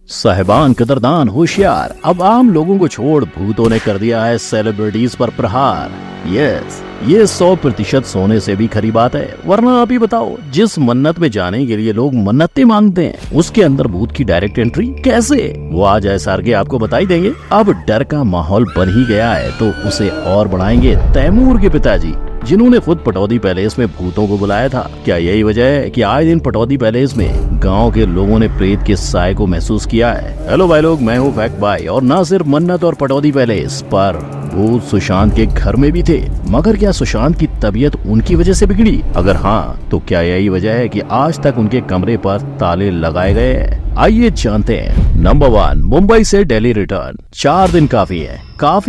साहिबान कदरदान होशियार, अब आम लोगों को छोड़ भूतों ने कर दिया है सेलिब्रिटीज पर प्रहार। यस, ये 100% सोने से भी खरी बात है। वरना आप ही बताओ, जिस मन्नत में जाने के लिए लोग मन्नतें मांगते हैं, उसके अंदर भूत की डायरेक्ट एंट्री कैसे? वो आज SR के आपको बता ही देंगे। अब डर का माहौल बन ही गया है तो उसे और बढ़ाएंगे तैमूर के पिताजी, जिन्होंने खुद पटौदी पैलेस में भूतों को बुलाया था। क्या यही वजह है कि आए दिन पटौदी पैलेस में गांव के लोगों ने प्रेत के साय को महसूस किया है? हेलो भाई लोग, मैं हूँ फैक्ट भाई, और ना सिर्फ मन्नत और पटौदी पैलेस पर भूत सुशांत के घर में भी थे। मगर क्या सुशांत की तबीयत उनकी वजह से बिगड़ी? अगर हाँ, तो क्या यही वजह है कि आज तक उनके कमरे पर ताले लगाए गए हैं? आइए जानते हैं। नंबर 1, मुंबई से दिल्ली रिटर्न। 4 दिन काफी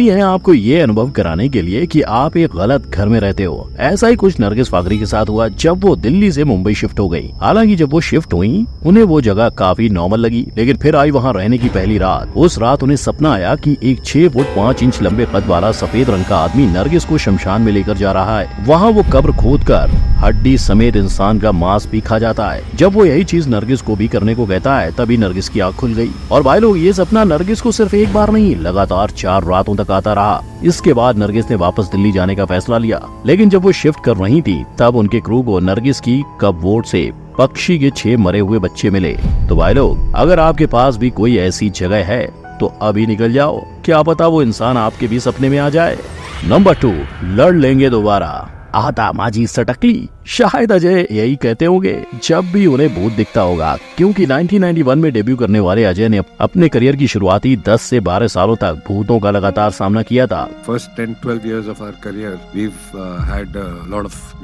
है आपको ये अनुभव कराने के लिए कि आप एक गलत घर में रहते हो। ऐसा ही कुछ नरगिस फाकरी के साथ हुआ जब वो दिल्ली से मुंबई शिफ्ट हो गई। हालांकि जब वो शिफ्ट हुई, उन्हें वो जगह काफी नॉर्मल लगी, लेकिन फिर आई वहाँ रहने की पहली रात। उस रात उन्हें सपना आया कि एक 6 फुट 5 इंच लंबे कद वाला सफेद रंग का आदमी नरगिस को शमशान में लेकर जा रहा है। वहाँ वो कब्र खोदकर हड्डी समेत इंसान का मांस भी खा जाता है। जब वो यही चीज नरगिस को भी करने को कहता है, तभी नरगिस की आँख खुल गई। और भाई लोग, ये सपना नरगिस को सिर्फ एक बार नहीं, लगातार 4 रातों तक आता रहा। इसके बाद नरगिस ने वापस दिल्ली जाने का फैसला लिया, लेकिन जब वो शिफ्ट कर रही थी, तब उनके क्रू को नरगिस की कपबोर्ड से पक्षी के 6 मरे हुए बच्चे मिले। तो भाई लोग, अगर आपके पास भी कोई ऐसी जगह है तो अभी निकल जाओ, क्या पता वो इंसान आपके भी सपने में आ जाए। नंबर 2, लड़ लेंगे दोबारा। आता माजी सटकली। शायद अजय यही कहते होंगे जब भी उन्हें भूत दिखता होगा, क्योंकि 1991 में डेब्यू करने वाले अजय ने अपने करियर की शुरुआती 10 से 12 सालों तक भूतों का लगातार सामना किया था। First 10-12 years of our career, we've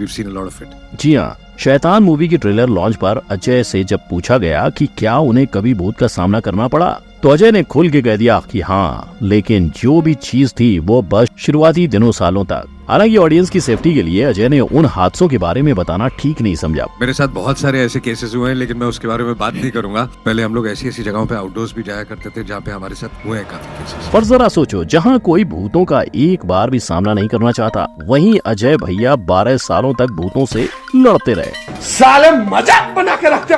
seen a lot of it. जी हाँ, शैतान मूवी की ट्रेलर लॉन्च पर अजय से जब पूछा गया कि क्या उन्हें कभी भूत का सामना करना पड़ा, तो अजय ने खुल के कह दिया कि हाँ, लेकिन जो भी चीज थी वो बस शुरुआती दिनों सालों तक। हालांकि ऑडियंस की सेफ्टी के लिए अजय ने उन हादसों के बारे में बताना ठीक नहीं समझा। मेरे साथ बहुत सारे ऐसे केसेस हुए हैं, लेकिन मैं उसके बारे में बात नहीं करूंगा। पहले हम लोग ऐसी जगहों पे आउटडोर्स भी जाया करते थे जहाँ पे हमारे साथ हुए हैं काफी केसेस। पर जरा सोचो, जहाँ कोई भूतों का एक बार भी सामना नहीं करना चाहता, वहीं अजय भैया 12 सालों तक भूतों से लड़ते रहे। साले मजाक बना के रखते,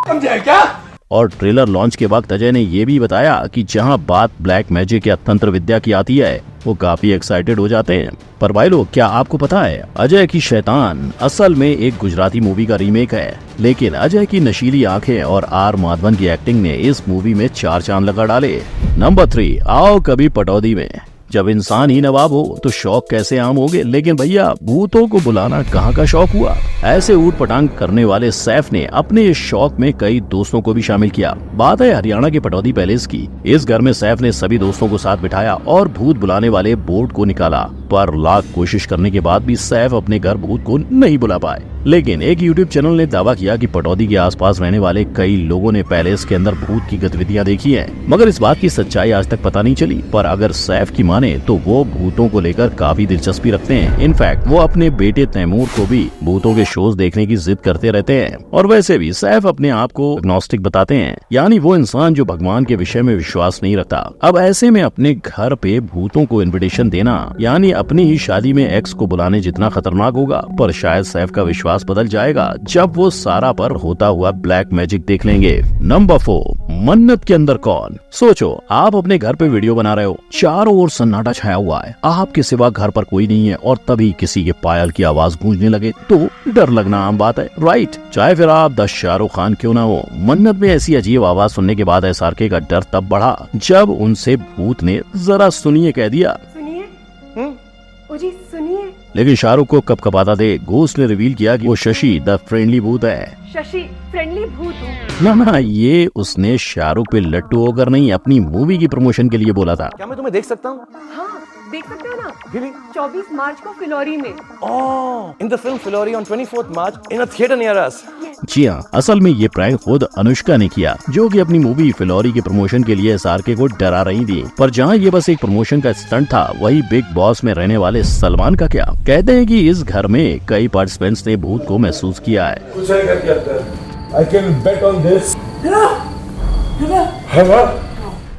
समझे क्या? और ट्रेलर लॉन्च के वक्त अजय ने ये भी बताया कि जहां बात ब्लैक मैजिक या तंत्र विद्या की आती है, वो काफी एक्साइटेड हो जाते हैं। पर भाई लोग, क्या आपको पता है, अजय की शैतान असल में एक गुजराती मूवी का रीमेक है। लेकिन अजय की नशीली आंखें और R माधवन की एक्टिंग ने इस मूवी में 4 चांद लगा डाले। नंबर 3, आओ कभी पटौदी में। जब इंसान ही नवाब हो तो शौक कैसे आम होंगे, लेकिन भैया भूतों को बुलाना कहाँ का शौक हुआ? ऐसे ऊट पटांग करने वाले सैफ ने अपने इस शौक में कई दोस्तों को भी शामिल किया। बात है हरियाणा के पटौदी पैलेस की। इस घर में सैफ ने सभी दोस्तों को साथ बिठाया और भूत बुलाने वाले बोर्ड को निकाला। पर लाख कोशिश करने के बाद भी सैफ अपने घर भूत को नहीं बुला पाए। लेकिन एक यूट्यूब चैनल ने दावा किया कि पटौदी के आसपास रहने वाले कई लोगों ने पैलेस के अंदर भूत की गतिविधियां देखी हैं। मगर इस बात की सच्चाई आज तक पता नहीं चली। पर अगर सैफ की माने तो वो भूतों को लेकर काफी दिलचस्पी रखते हैं। इनफैक्ट वो अपने बेटे तैमूर को भी भूतों के शोज देखने की जिद करते रहते हैं। और वैसे भी सैफ अपने आप को एग्नोस्टिक बताते हैं, यानी वो इंसान जो भगवान के विषय में विश्वास नहीं रखता। अब ऐसे में अपने घर पे भूतों को इन्विटेशन देना, यानी अपनी ही शादी में एक्स को बुलाने जितना खतरनाक होगा। पर शायद सैफ का विश्वास बदल जाएगा जब वो सारा पर होता हुआ ब्लैक मैजिक देख लेंगे। नंबर 4, मन्नत के अंदर कौन? सोचो, आप अपने घर पे वीडियो बना रहे हो, चारों ओर सन्नाटा छाया हुआ है, आपके सिवा घर पर कोई नहीं है, और तभी किसी के पायल की आवाज गूंजने लगे तो डर लगना आम बात है, राइट? चाहे फिर आप 10 शाहरुख खान क्यों ना हो। मन्नत में ऐसी अजीब आवाज सुनने के बाद SRK का डर तब बढ़ा जब उनसे भूत ने जरा सुनिए कह दिया। जी सुनिए। लेकिन शाहरुख को कपकपाता दे घोस्ट ने रिवील किया कि वो शशि द फ्रेंडली भूत है। शशि फ्रेंडली भूत हूँ? ना, ये उसने शाहरुख पे लट्टू होकर नहीं, अपनी मूवी की प्रमोशन के लिए बोला था। क्या मैं तुम्हें देख सकता हूँ? हाँ, देख सकते हो ना। Really? 24 मार्च को फिलौरी में। In the film Filori on 24th March in a theater near us. जी हाँ, असल में ये प्रैंक खुद अनुष्का ने किया, जो कि अपनी मूवी फिलौरी के प्रमोशन के लिए SRK को डरा रही थी। पर जहाँ ये बस एक प्रमोशन का स्टंट था, वही बिग बॉस में रहने वाले सलमान का क्या? कहते हैं कि इस घर में कई पार्टिसिपेंट्स ने भूत को महसूस किया है। I can bet on this.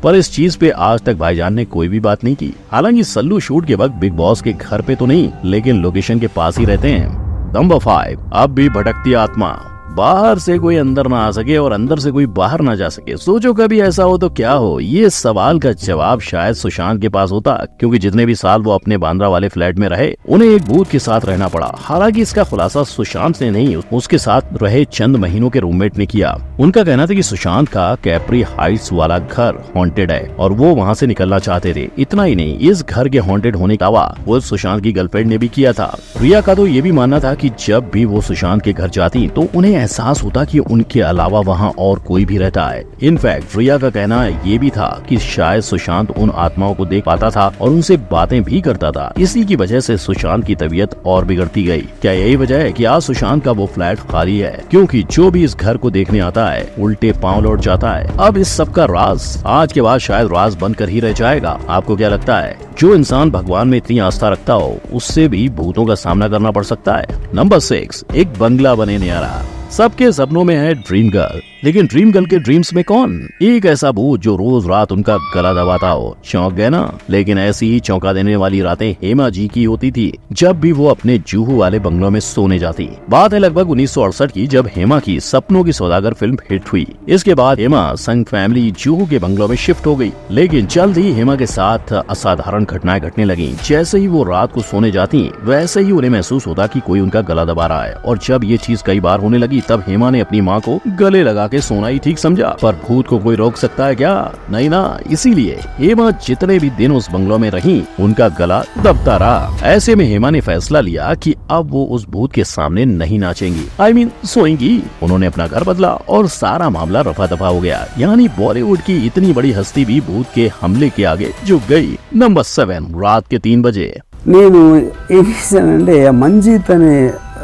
पर इस चीज पे आज तक भाईजान ने कोई भी बात नहीं की। हालांकि सल्लू शूट के वक्त बिग बॉस के घर पे तो नहीं, लेकिन लोकेशन के पास ही रहते हैं। नंबर 5, अब भी भटकती आत्मा। बाहर से कोई अंदर ना आ सके और अंदर से कोई बाहर ना जा सके। सोचो कभी ऐसा हो तो क्या हो। ये सवाल का जवाब शायद सुशांत के पास होता, क्योंकि जितने भी साल वो अपने बांद्रा वाले फ्लैट में रहे उन्हें एक भूत के साथ रहना पड़ा। हालांकि इसका खुलासा सुशांत ने नहीं, उसके साथ रहे चंद महीनों के रूममेट ने किया। उनका कहना था कि सुशांत का कैप्री हाइट्स वाला घर हॉन्टेड है और वो वहाँ से निकलना चाहते थे। इतना ही नहीं, इस घर के हॉन्टेड होने का दावा वो सुशांत की गर्लफ्रेंड ने भी किया था। रिया का तो ये भी मानना था कि जब भी वो सुशांत के घर जाती तो उन्हें एहसास होता कि उनके अलावा वहाँ और कोई भी रहता है। इनफैक्ट रिया का कहना ये भी था कि शायद सुशांत उन आत्माओं को देख पाता था और उनसे बातें भी करता था। इसी की वजह से सुशांत की तबीयत और बिगड़ती गई। क्या यही वजह है कि आज सुशांत का वो फ्लैट खाली है, क्योंकि जो भी इस घर को देखने आता है उल्टे पांव लौट जाता है। अब इस सब का राज आज के बाद शायद राज बनकर ही रह जाएगा। आपको क्या लगता है? जो इंसान भगवान में इतनी आस्था रखता हो उससे भी भूतों का सामना करना पड़ सकता है। नंबर 6, एक बंगला बने न्यारा। सबके सपनों में है ड्रीम गर्ल, लेकिन ड्रीम गर्ल के ड्रीम्स में कौन? एक ऐसा भूत जो रोज रात उनका गला दबाता हो। चौंक गए ना? लेकिन ऐसी ही चौंका देने वाली रातें हेमा जी की होती थी जब भी वो अपने जूहू वाले बंगलों में सोने जाती। बात है लगभग 1968 की, जब हेमा की सपनों की सौदागर फिल्म हिट हुई। इसके बाद हेमा संग फैमिली जूहू के बंगलों में शिफ्ट हो गई। लेकिन जल्द ही हेमा के साथ असाधारण घटनाएं घटने लगी। जैसे ही वो रात को सोने जाती वैसे ही उन्हें महसूस होता कि कोई उनका गला दबा रहा है। और जब ये चीज कई बार होने लगी तब हेमा ने अपनी माँ को गले लगा के सोना ही ठीक समझा। पर भूत को कोई रोक सकता है क्या? नहीं ना। इसीलिए हेमा जितने भी दिन उस बंगलों में रही उनका गला दबता रहा। ऐसे में हेमा ने फैसला लिया कि अब वो उस भूत के सामने नहीं नाचेंगी, सोएंगी। उन्होंने अपना घर बदला और सारा मामला रफा दफा हो गया। यानी बॉलीवुड की इतनी बड़ी हस्ती भी भूत के हमले के आगे झुक गई। नंबर 7, रात के 3 बजे। నేను ఏం చేశానంటే మంజీత్ అనే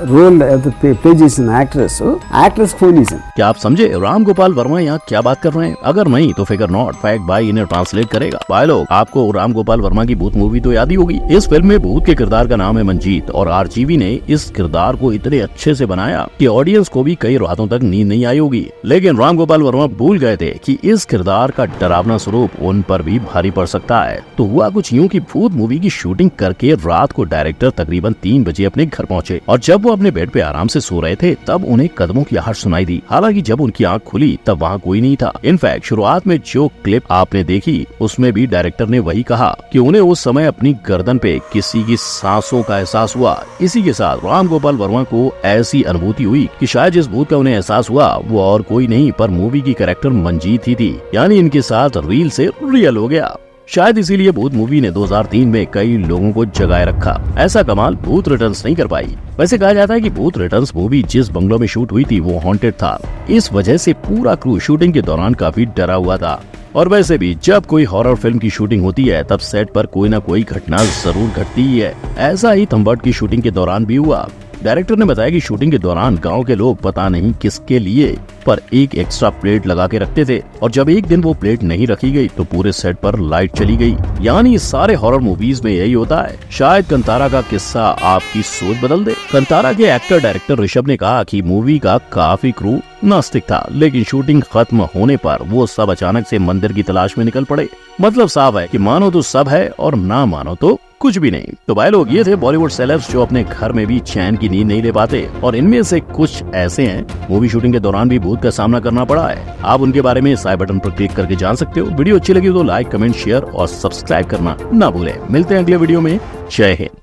रोल प्ले చేసిన యాక్ట్రెస్ ఫోన్ చేశాను। क्या आप समझे राम गोपाल वर्मा यहाँ क्या बात कर रहे हैं? अगर नहीं तो फिकर नॉट, फैक्ट बाय इन्हें ट्रांसलेट करेगा। भाई लोग, आपको राम गोपाल वर्मा की भूत मूवी तो याद ही होगी। इस फिल्म में भूत के किरदार का नाम है मंजीत और आरजीवी ने इस किरदार को इतने अच्छे से बनाया कि ऑडियंस को भी कई रातों तक नींद नहीं आई होगी। लेकिन राम गोपाल वर्मा भूल गए थे कि इस किरदार का डरावना स्वरूप उन पर भी भारी पड़ सकता है। तो हुआ कुछ यूँ कि भूत मूवी की शूटिंग करके रात को डायरेक्टर तकरीबन 3 बजे अपने घर पहुँचे और जब वो अपने बेड पे आराम से सो रहे थे तब उन्हें कदमों की आहट सुनाई दी। हालांकि जब उनकी आंख खुली तब वहाँ कोई नहीं था। इनफैक्ट शुरुआत में जो क्लिप आपने देखी उसमें भी डायरेक्टर ने वही कहा कि उन्हें उस समय अपनी गर्दन पे किसी की सांसों का एहसास हुआ। इसी के साथ राम गोपाल वर्मा को ऐसी अनुभूति हुई कि शायद जिस भूत का उन्हें एहसास हुआ वो और कोई नहीं पर मूवी की कैरेक्टर मंजीत ही थी। यानी इनके साथ रील से रियल हो गया। शायद इसीलिए भूत मूवी ने 2003 में कई लोगों को जगाए रखा। ऐसा कमाल भूत रिटर्न्स नहीं कर पाई। वैसे कहा जाता है कि भूत रिटर्न्स मूवी जिस बंगलों में शूट हुई थी वो हॉन्टेड था। इस वजह से पूरा क्रू शूटिंग के दौरान काफी डरा हुआ था। और वैसे भी जब कोई हॉरर फिल्म की शूटिंग होती है तब सेट पर कोई न कोई घटना जरूर घटती ही है। ऐसा ही थंबर्ड की शूटिंग के दौरान भी हुआ। डायरेक्टर ने बताया कि शूटिंग के दौरान गांव के लोग पता नहीं किसके लिए पर एक एक्स्ट्रा प्लेट लगा के रखते थे और जब एक दिन वो प्लेट नहीं रखी गई तो पूरे सेट पर लाइट चली गई। यानी सारे हॉरर मूवीज में यही होता है। शायद कंतारा का किस्सा आपकी सोच बदल दे। कंतारा के एक्टर डायरेक्टर ऋषभ ने कहा कि मूवी का काफी क्रू नास्तिक था, लेकिन शूटिंग खत्म होने पर वो सब अचानक से मंदिर की तलाश में निकल पड़े। मतलब साफ है कि मानो तो सब है और ना मानो तो कुछ भी नहीं। तो भाई लोग, ये थे बॉलीवुड सेलेब्स जो अपने घर में भी चैन की नींद नहीं ले पाते और इनमें से कुछ ऐसे हैं मूवी शूटिंग के दौरान भी भूत का सामना करना पड़ा है। आप उनके बारे में इस आई बटन पर क्लिक करके जान सकते हो। वीडियो अच्छी लगी तो लाइक, कमेंट, शेयर और सब्सक्राइब करना ना भूलें। मिलते हैं अगले वीडियो में। जय हिंद।